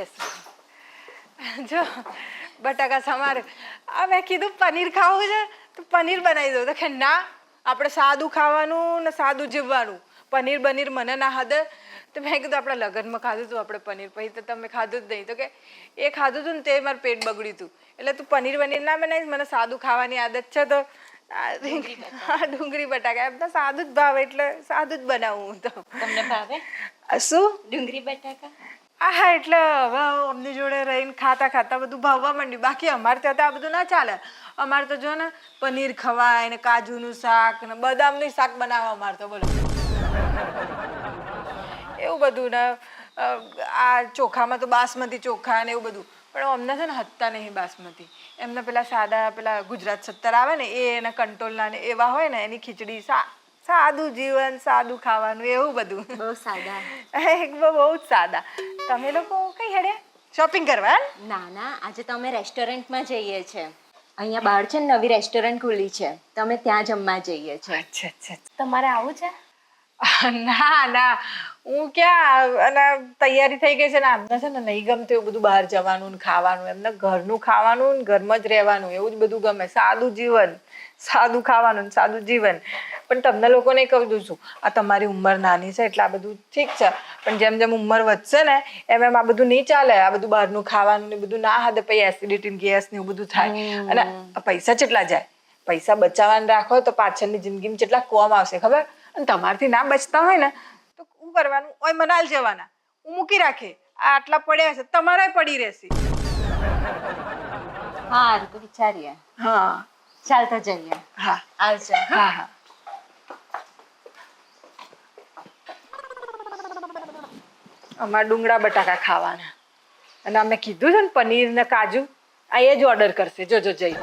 બેસ જો બટાકા સમારે મેં કીધું પનીર ખાવું છે તો પનીર બનાવી દઉં તો કે ના આપણે સાદું ખાવાનું ને સાદું જીવવાનું પનીર બનીર મને ના હદે તો મેં કીધું આપણા લગ્નમાં ખાધું હતું આપણે પનીર પછી તો તમે ખાધું જ નહીં તો કે એ ખાધું હતું ને તે મારું પેટ બગડ્યું હતું એટલે તું પનીર બનીર ના બનાવીશ મને સાદું ખાવાની આદત છે તો ડુંગળી બટાકા એમ તો સાદું જ ભાવે એટલે સાદું જ બનાવું હું તો તમને ભાવે શું ડુંગળી બટાકા હા એટલે હવે અમની જોડે રહીને ખાતા ખાતા બધું ભાવવા માંડ્યું બાકી અમારે ત્યાં તો આ બધું ના ચાલે અમારે તો જો ને પનીર ખવાય ને કાજુનું શાક ને બદામનું શાક બનાવે અમારે તો બોલો એવું બધું ને આ ચોખામાં તો બાસમતી ચોખા ને એવું બધું પણ અમને છે ને હત્તા નહીં બાસમતી એમને પેલા સાદા પેલા ગુજરાત 70 આવે ને એના કંટોલના ને એવા હોય ને એની ખીચડી સાદું જીવન સાદું ખાવાનું એવું બધું બહુ સાદા બહુ જ સાદા તમે લોકો કઈ હેડે શોપિંગ કરવા ના ના આજે તો અમે રેસ્ટોરન્ટમાં જઈએ છીએ અહીંયા બહાર છે ને નવી રેસ્ટોરન્ટ ખુલી છે તો અમે ત્યાં જમવા જઈએ છીએ અચ્છા અચ્છા તમારે આવું છે ના ના હું ક્યાં અને તૈયારી થઈ ગઈ છે ને આમને છે ને નહીં ગમતું એવું બધું બહાર જવાનું ને ખાવાનું એમને ઘરનું ખાવાનું ને ઘરમાં જ રહેવાનું એવું જ બધું ગમે સાદું જીવન સાદું ખાવાનું ને સાદું જીવન પણ તમને લોકોને કહી દઉં છું આ તમારી ઉંમર નાની છે એટલે આ બધું ઠીક છે પણ જેમ જેમ ઉંમર વધશે ને એમ આ બધું નહીં ચાલે આ બધું બહારનું ખાવાનું ને બધું ના હદે પછી એસિડિટી ગેસ ને એવું બધું થાય અને પૈસા કેટલા જાય પૈસા બચાવવાને રાખો તો પાછળની જિંદગીમાં કેટલા કોમ આવશે ખબર અને તમારથી ના બચતા હોય ને તો શું કરવાનું ઓય મનાલ જવાના હું મૂકી રાખે આ આટલા પડ્યા છે તમારે પડી રહેશે હા તો વિચારીએ હા ચાલતા જઈએ હા આવજો હા હા અમારે ડુંગળા બટાકા ખાવાના અને અમે કીધું છે ને પનીર ને કાજુ આ એ જ ઓર્ડર કરશે જોજો જઈ